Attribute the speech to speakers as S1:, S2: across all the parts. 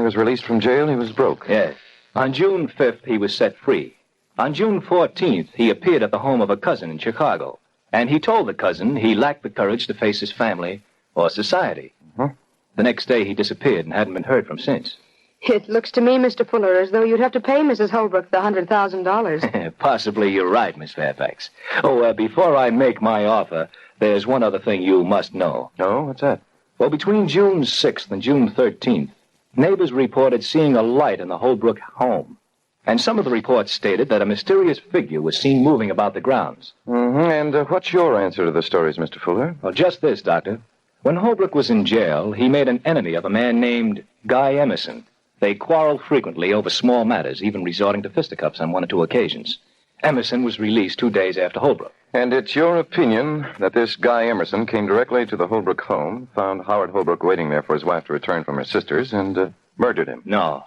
S1: was released from jail, he was broke.
S2: Yes. On June 5th, he was set free. On June 14th, he appeared at the home of a cousin in Chicago. And he told the cousin he lacked the courage to face his family or society.
S1: Mm-hmm.
S2: The next day, he disappeared and hadn't been heard from since.
S3: It looks to me, Mr. Fuller, as though you'd have to pay Mrs. Holbrook the $100,000.
S2: Possibly you're right, Miss Fairfax. Before I make my offer, there's one other thing you must know.
S1: Oh, what's that?
S2: Well, between June 6th and June 13th, neighbors reported seeing a light in the Holbrook home. And some of the reports stated that a mysterious figure was seen moving about the grounds.
S1: Mm-hmm. And what's your answer to the stories, Mr. Fuller?
S2: Well, just this, Doctor. When Holbrook was in jail, he made an enemy of a man named Guy Emerson. They quarreled frequently over small matters, even resorting to fisticuffs on 1 or 2 occasions. Emerson was released 2 days after Holbrook.
S1: And it's your opinion that this Guy Emerson came directly to the Holbrook home, found Howard Holbrook waiting there for his wife to return from her sister's, and murdered him?
S2: No,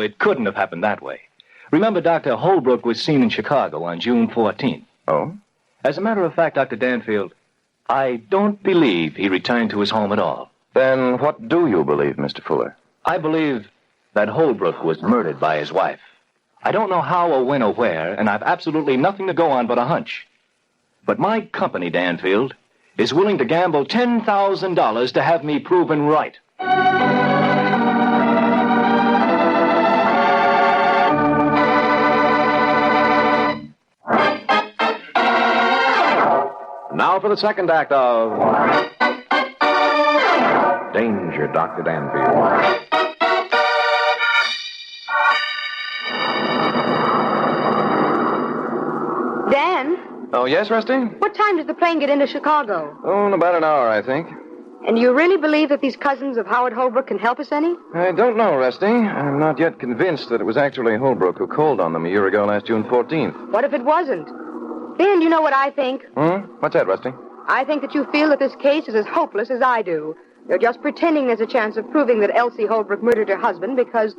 S2: it couldn't have happened that way. Remember, Dr. Holbrook was seen in Chicago on June 14th.
S1: Oh?
S2: As a matter of fact, Dr. Danfield, I don't believe he returned to his home at all.
S1: Then what do you believe, Mr. Fuller?
S2: I believe that Holbrook was murdered by his wife. I don't know how or when or where, and I've absolutely nothing to go on but a hunch. But my company, Danfield, is willing to gamble $10,000 to have me proven right.
S4: Now for the second act of Danger, Dr. Danfield.
S3: Dan?
S1: Oh, yes, Rusty?
S3: What time does the plane get into Chicago?
S1: Oh, in about an hour, I think.
S3: And you really believe that these cousins of Howard Holbrook can help us any?
S1: I don't know, Rusty. I'm not yet convinced that it was actually Holbrook who called on them a year ago last June 14th.
S3: What if it wasn't? Dan, you know what I think?
S1: What's that, Rusty?
S3: I think that you feel that this case is as hopeless as I do. You're just pretending there's a chance of proving that Elsie Holbrook murdered her husband because...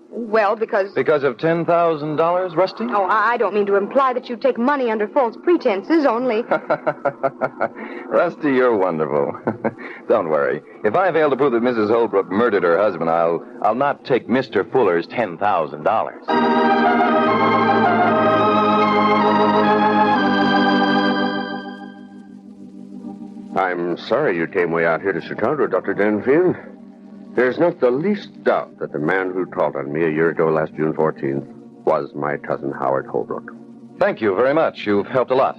S1: Because of $10,000, Rusty?
S3: Oh, I don't mean to imply that you take money under false pretenses, only...
S1: Rusty, you're wonderful. Don't worry. If I fail to prove that Mrs. Holbrook murdered her husband, I'll not take Mr. Fuller's $10,000.
S5: I'm sorry you came way out here to Chicago, Dr. Danfield. There's not the least doubt that the man who called on me a year ago last June 14th was my cousin Howard Holbrook.
S1: Thank you very much. You've helped a lot.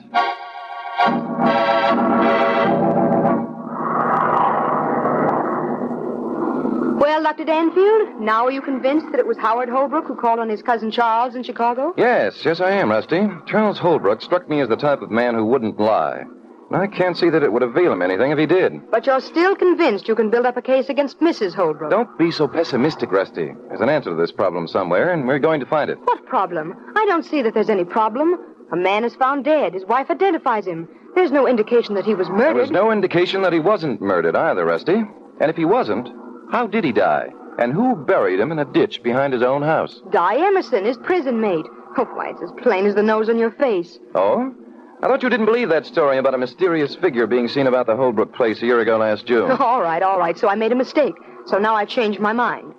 S3: Well, Dr. Danfield, now are you convinced that it was Howard Holbrook who called on his cousin Charles in Chicago?
S1: Yes, I am, Rusty. Charles Holbrook struck me as the type of man who wouldn't lie. And I can't see that it would avail him anything if he did.
S3: But you're still convinced you can build up a case against Mrs. Holbrook?
S1: Don't be so pessimistic, Rusty. There's an answer to this problem somewhere, and we're going to find it.
S3: What problem? I don't see that there's any problem. A man is found dead. His wife identifies him. There's no indication that he was murdered.
S1: There was no indication that he wasn't murdered either, Rusty. And if he wasn't, how did he die? And who buried him in a ditch behind his own house?
S3: Guy Emerson, his prison mate. Oh, why, it's as plain as the nose on your face.
S1: Oh? I thought you didn't believe that story about a mysterious figure being seen about the Holbrook place a year ago last June.
S3: All right. So I made a mistake. So now I've changed my mind.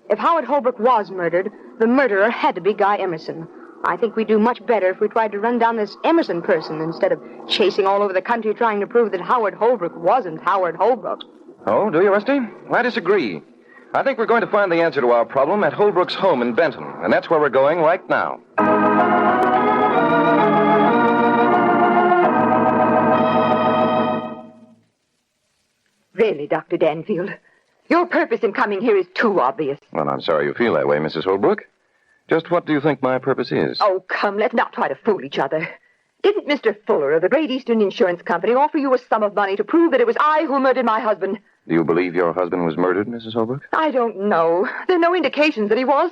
S3: If Howard Holbrook was murdered, the murderer had to be Guy Emerson. I think we'd do much better if we tried to run down this Emerson person instead of chasing all over the country trying to prove that Howard Holbrook wasn't Howard Holbrook.
S1: Oh, do you, Rusty? I disagree. I think we're going to find the answer to our problem at Holbrook's home in Benton, and that's where we're going right now.
S6: Really, Dr. Danfield, your purpose in coming here is too obvious.
S1: Well, I'm sorry you feel that way, Mrs. Holbrook. Just what do you think my purpose is?
S6: Oh, come, let's not try to fool each other. Didn't Mr. Fuller of the Great Eastern Insurance Company offer you a sum of money to prove that it was I who murdered my husband?
S1: Do you believe your husband was murdered, Mrs. Holbrook?
S6: I don't know. There are no indications that he was.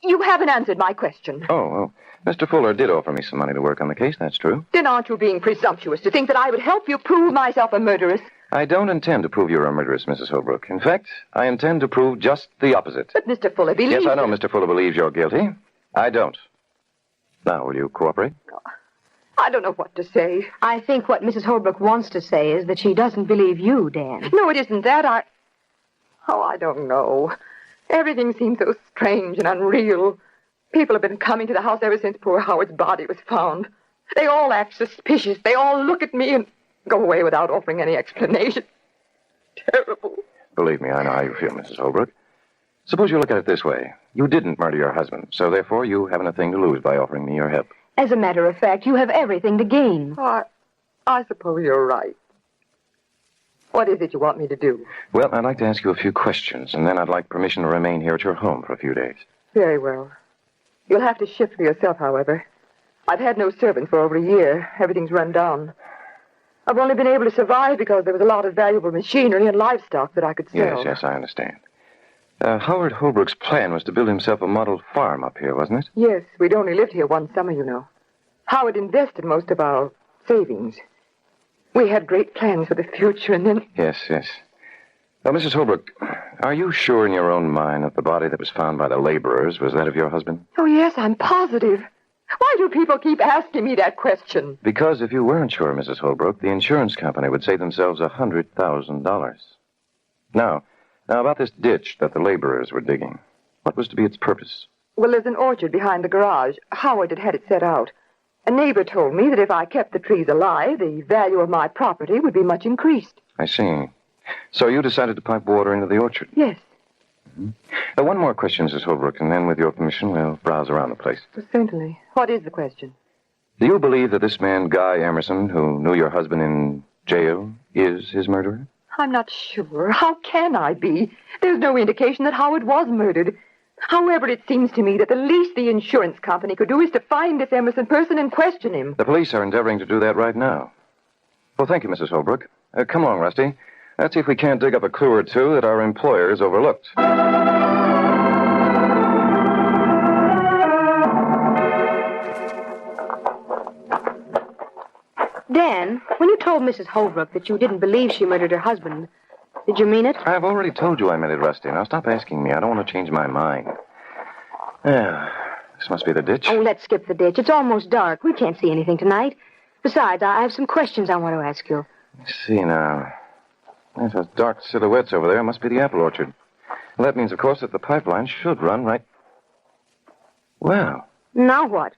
S6: You haven't answered my question.
S1: Oh, Mr. Fuller did offer me some money to work on the case, that's true.
S6: Then aren't you being presumptuous to think that I would help you prove myself a murderess?
S1: I don't intend to prove you're a murderess, Mrs. Holbrook. In fact, I intend to prove just the opposite.
S6: But Mr. Fuller believes...
S1: Yes, I know Mr. Fuller believes you're guilty. I don't. Now, will you cooperate?
S6: I don't know what to say.
S3: I think what Mrs. Holbrook wants to say is that she doesn't believe you, Dan.
S6: No, it isn't that. I don't know. Everything seems so strange and unreal. People have been coming to the house ever since poor Howard's body was found. They all act suspicious. They all look at me and go away without offering any explanation. Terrible.
S1: Believe me, I know how you feel, Mrs. Holbrook. Suppose you look at it this way. You didn't murder your husband, so therefore you haven't a thing to lose by offering me your help.
S3: As a matter of fact, you have everything to gain.
S6: I suppose you're right. What is it you want me to do?
S1: Well, I'd like to ask you a few questions, and then I'd like permission to remain here at your home for a few days.
S6: Very well. You'll have to shift for yourself, however. I've had no servants for over a year. Everything's run down. I've only been able to survive because there was a lot of valuable machinery and livestock that I could sell.
S1: Yes, I understand. Howard Holbrook's plan was to build himself a model farm up here, wasn't it?
S6: Yes, we'd only lived here one summer, you know. Howard invested most of our savings. We had great plans for the future, and then...
S1: Yes. Now, Mrs. Holbrook, are you sure in your own mind that the body that was found by the laborers was that of your husband?
S6: Oh, yes, I'm positive. Why do people keep asking me that question?
S1: Because if you weren't sure, Mrs. Holbrook, the insurance company would save themselves $100,000. Now, about this ditch that the laborers were digging, what was to be its purpose?
S6: Well, there's an orchard behind the garage. Howard had it set out. A neighbor told me that if I kept the trees alive, the value of my property would be much increased.
S1: I see. So you decided to pipe water into the orchard?
S6: Yes.
S1: Mm-hmm. One more question, Mrs. Holbrook, and then with your permission, we'll browse around the place.
S6: Well, certainly. What is the question?
S1: Do you believe that this man, Guy Emerson, who knew your husband in jail, is his murderer?
S6: I'm not sure. How can I be? There's no indication that Howard was murdered. However, it seems to me that the least the insurance company could do is to find this Emerson person and question him.
S1: The police are endeavoring to do that right now. Well, thank you, Mrs. Holbrook. Come along, Rusty. Let's see if we can't dig up a clue or two that our employers overlooked.
S3: Dan, when you told Mrs. Holbrook that you didn't believe she murdered her husband, did you mean it?
S1: I've already told you I meant it, Rusty. Now stop asking me. I don't want to change my mind. Yeah, this must be the ditch.
S3: Oh, let's skip the ditch. It's almost dark. We can't see anything tonight. Besides, I have some questions I want to ask you.
S1: Let's see now. There's those dark silhouettes over there. It must be the apple orchard. Well, that means, of course, that the pipeline should run right... Well...
S3: Now what?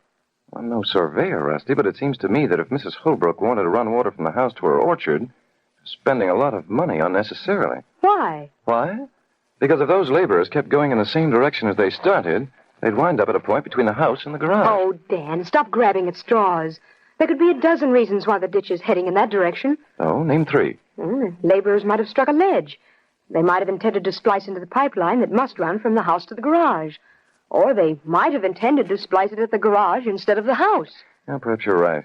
S1: I'm no surveyor, Rusty, but it seems to me that if Mrs. Holbrook wanted to run water from the house to her orchard, spending a lot of money unnecessarily.
S3: Why?
S1: Why? Because if those laborers kept going in the same direction as they started, they'd wind up at a point between the house and the garage.
S3: Oh, Dan, stop grabbing at straws. There could be a dozen reasons why the ditch is heading in that direction.
S1: Oh, name three.
S3: Laborers might have struck a ledge. They might have intended to splice into the pipeline that must run from the house to the garage. Or they might have intended to splice it at the garage instead of the house.
S1: Yeah, perhaps you're right.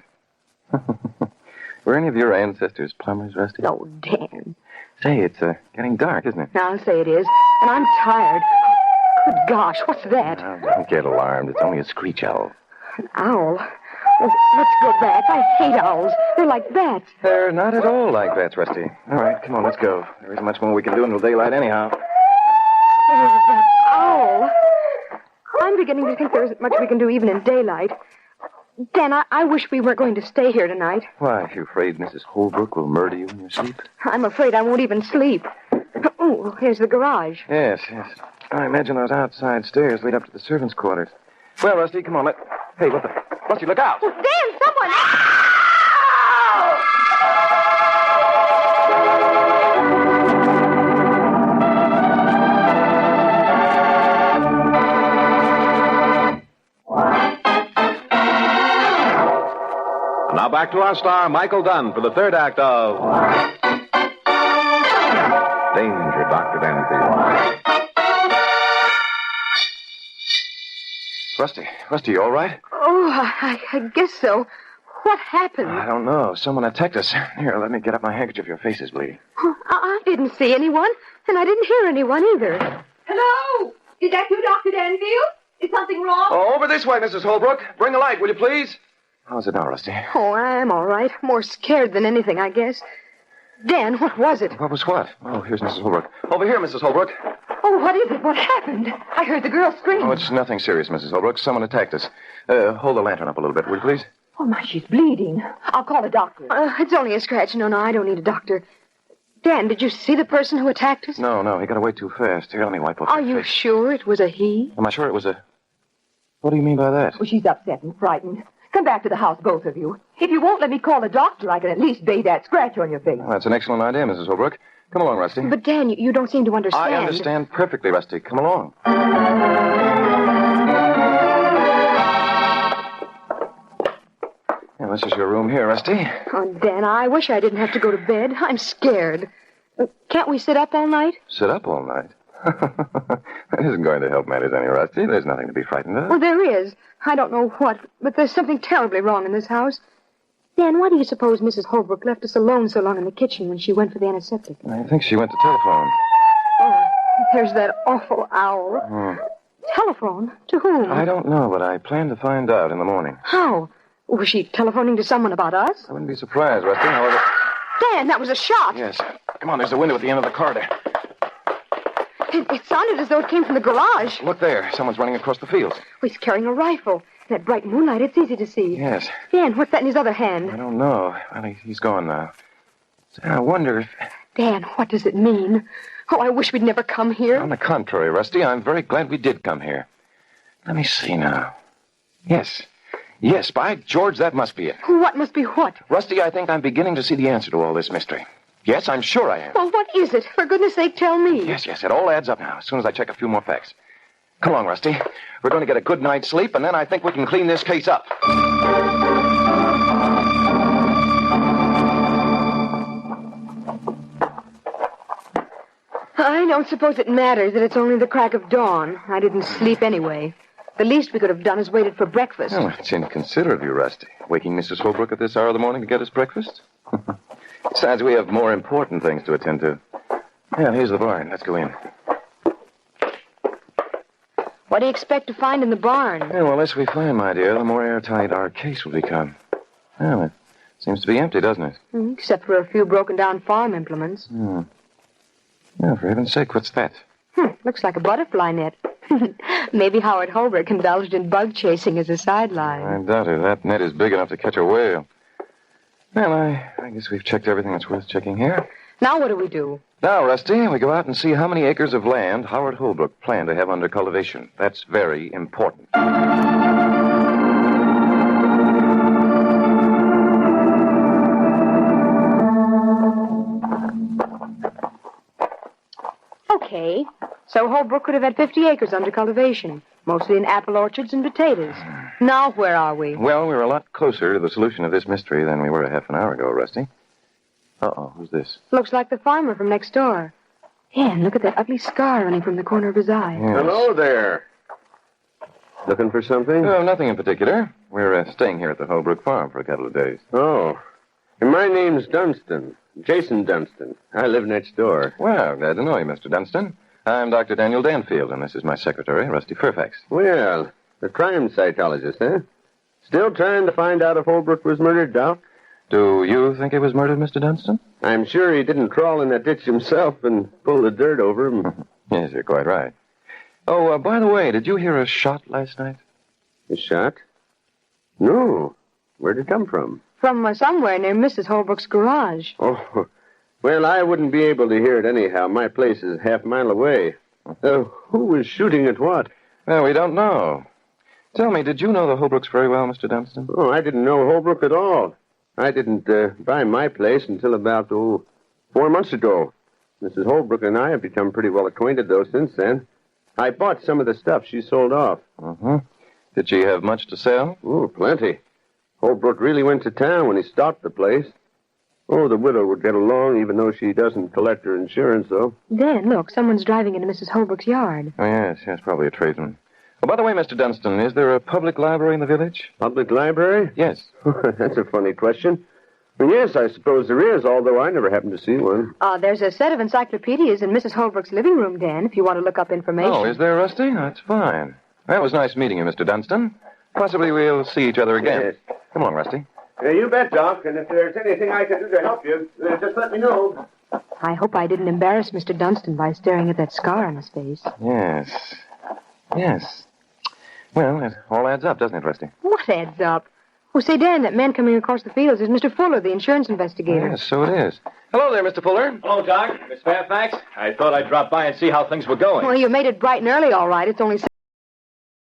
S1: Were any of your ancestors plumbers, Rusty?
S3: Oh, Dan.
S1: Say, it's getting dark, isn't it?
S3: I'll say it is. And I'm tired. Good gosh, what's that?
S1: Now, don't get alarmed. It's only a screech owl.
S3: An owl? Oh, let's go back. I hate owls. They're like bats.
S1: They're not at all like bats, Rusty. All right, come on, let's go. There isn't much more we can do until daylight anyhow.
S3: Oh, that owl. I'm beginning to think there isn't much we can do even in daylight. Dan, I wish we weren't going to stay here tonight.
S1: Why, are you afraid Mrs. Holbrook will murder you in your sleep?
S3: I'm afraid I won't even sleep. Oh, here's the garage.
S1: Yes. I imagine those outside stairs lead up to the servants' quarters. Well, Rusty, come on, Hey, what the... Rusty, look out!
S3: Oh, Dan, someone...
S4: Now back to our star, Michael Dunn, for the third act of Danger, Dr. Danfield.
S1: Rusty, you all right?
S3: Oh, I guess so. What happened?
S1: I don't know. Someone attacked us. Here, let me get up my handkerchief. Your face is bleeding.
S3: I didn't see anyone, and I didn't hear anyone either.
S6: Hello? Is that you, Dr. Danfield? Is something wrong?
S1: Oh, over this way, Mrs. Holbrook. Bring a light, will you please? How's it now, Rusty?
S3: Oh, I'm all right. More scared than anything, I guess. Dan, what was it?
S1: What was what? Oh, here's Mrs. Holbrook. Over here, Mrs. Holbrook.
S6: Oh, what is it? What happened? I heard the girl scream.
S1: Oh, it's nothing serious, Mrs. Holbrook. Someone attacked us. Hold the lantern up a little bit, will you please?
S6: Oh, my, she's bleeding. I'll call a doctor.
S3: It's only a scratch. No, I don't need a doctor. Dan, did you see the person who attacked us?
S1: No, he got away too fast. Here, let me wipe off
S3: Are
S1: your
S3: you
S1: face.
S3: sure it was a he?
S1: Am I sure it was a... What do you mean by that?
S6: Well, she's upset and frightened. Come back to the house, both of you. If you won't let me call the doctor, I can at least bathe that scratch on your face.
S1: Well, that's an excellent idea, Mrs. Holbrook. Come along, Rusty.
S3: But, Dan, you don't seem to understand.
S1: I understand perfectly, Rusty. Come along. Yeah, this is your room here, Rusty.
S3: Oh, Dan, I wish I didn't have to go to bed. I'm scared. Can't we sit up all night?
S1: Sit up all night? That isn't going to help matters any, Rusty. There's nothing to be frightened of.
S3: Well, there is. I don't know what, but there's something terribly wrong in this house. Dan, why do you suppose Mrs. Holbrook left us alone so long in the kitchen when she went for the antiseptic?
S1: I think she went to telephone.
S3: Oh, there's that awful owl. Telephone? To whom?
S1: I don't know, but I plan to find out in the morning.
S3: How? Was she telephoning to someone about us?
S1: I wouldn't be surprised, Rusty. However...
S3: Dan, that was a shot.
S1: Yes. Come on, there's a window at the end of the corridor.
S3: It sounded as though it came from the garage.
S1: Look there. Someone's running across the fields.
S3: He's carrying a rifle. In that bright moonlight, it's easy to see.
S1: Yes.
S3: Dan, what's that in his other hand?
S1: I don't know. Well, he's gone now. I wonder if...
S3: Dan, what does it mean? Oh, I wish we'd never come here.
S1: On the contrary, Rusty, I'm very glad we did come here. Let me see now. Yes, by George, that must be it.
S3: What must be what?
S1: Rusty, I think I'm beginning to see the answer to all this mystery. Yes, I'm sure I am.
S3: Well, what is it? For goodness sake, tell me.
S1: Yes, it all adds up now, as soon as I check a few more facts. Come along, Rusty. We're going to get a good night's sleep, and then I think we can clean this case up.
S3: I don't suppose it matters that it's only the crack of dawn. I didn't sleep anyway. The least we could have done is waited for breakfast.
S1: Oh, it's inconsiderate of you, Rusty. Waking Mrs. Holbrook at this hour of the morning to get us breakfast? Besides, we have more important things to attend to. Yeah, here's the barn. Let's go in.
S3: What do you expect to find in the barn?
S1: Yeah, well, the less we find, my dear, the more airtight our case will become. Well, it seems to be empty, doesn't it?
S3: Except for a few broken-down farm implements.
S1: Yeah, for heaven's sake, what's that?
S3: Looks like a butterfly net. Maybe Howard Holbrook indulged in bug chasing as a sideline.
S1: I doubt it. That net is big enough to catch a whale. Well, I guess we've checked everything that's worth checking here.
S3: Now what do we do?
S1: Now, Rusty, we go out and see how many acres of land Howard Holbrook planned to have under cultivation. That's very important.
S3: Okay. So Holbrook could have had 50 acres under cultivation, mostly in apple orchards and potatoes. Now where are we?
S1: Well, we're a lot closer to the solution of this mystery than we were a half an hour ago, Rusty. Uh-oh, who's this?
S3: Looks like the farmer from next door. Yeah, and look at that ugly scar running from the corner of his eye.
S1: Yes.
S5: Hello there. Looking for something?
S1: No, nothing in particular. We're staying here at the Holbrook farm for a couple of days.
S5: Oh. And my name's Dunstan. Jason Dunstan. I live next door.
S1: Well, glad to know you, Mr. Dunstan. I'm Dr. Daniel Danfield, and this is my secretary, Rusty Fairfax.
S5: Well, the crime cytologist, eh? Still trying to find out if Holbrook was murdered, Doc?
S1: Do you think he was murdered, Mr. Dunstan?
S5: I'm sure he didn't crawl in that ditch himself and pull the dirt over him.
S1: Yes, you're quite right. Oh, by the way, did you hear a shot last night?
S5: A shot? No. Where'd it come from?
S3: From somewhere near Mrs. Holbrook's garage.
S5: Oh, well, I wouldn't be able to hear it anyhow. My place is half a mile away. Who was shooting at what?
S1: Well, we don't know. Tell me, did you know the Holbrooks very well, Mr. Dunstan?
S5: Oh, I didn't know Holbrook at all. I didn't buy my place until about, 4 months ago. Mrs. Holbrook and I have become pretty well acquainted, though, since then. I bought some of the stuff she sold off.
S1: Did she have much to sell?
S5: Oh, plenty. Holbrook really went to town when he stocked the place. Oh, the widow would get along, even though she doesn't collect her insurance, though.
S3: Dan, look, someone's driving into Mrs. Holbrook's yard.
S1: Oh, yes, probably a tradesman. Oh, by the way, Mr. Dunstan, is there a public library in the village?
S5: Public library?
S1: Yes.
S5: That's a funny question. Well, yes, I suppose there is, although I never happened to see one.
S3: There's a set of encyclopedias in Mrs. Holbrook's living room, Dan, if you want to look up information.
S1: Oh, is there, Rusty? That's fine. Well, it was nice meeting you, Mr. Dunstan. Possibly we'll see each other again.
S5: Yes.
S1: Come on, Rusty.
S5: You bet, Doc. And if there's anything I can do to help you, just let me know.
S3: I hope I didn't embarrass Mr. Dunstan by staring at that scar on his face.
S1: Yes. Well, it all adds up, doesn't it, Rusty?
S3: What adds up? Oh, say, Dan, that man coming across the fields is Mr. Fuller, the insurance investigator.
S1: Yes, so it is. Hello there, Mr. Fuller.
S2: Hello, Doc. Miss Fairfax. I thought I'd drop by and see how things were going.
S3: Well, you made it bright and early, all right. It's only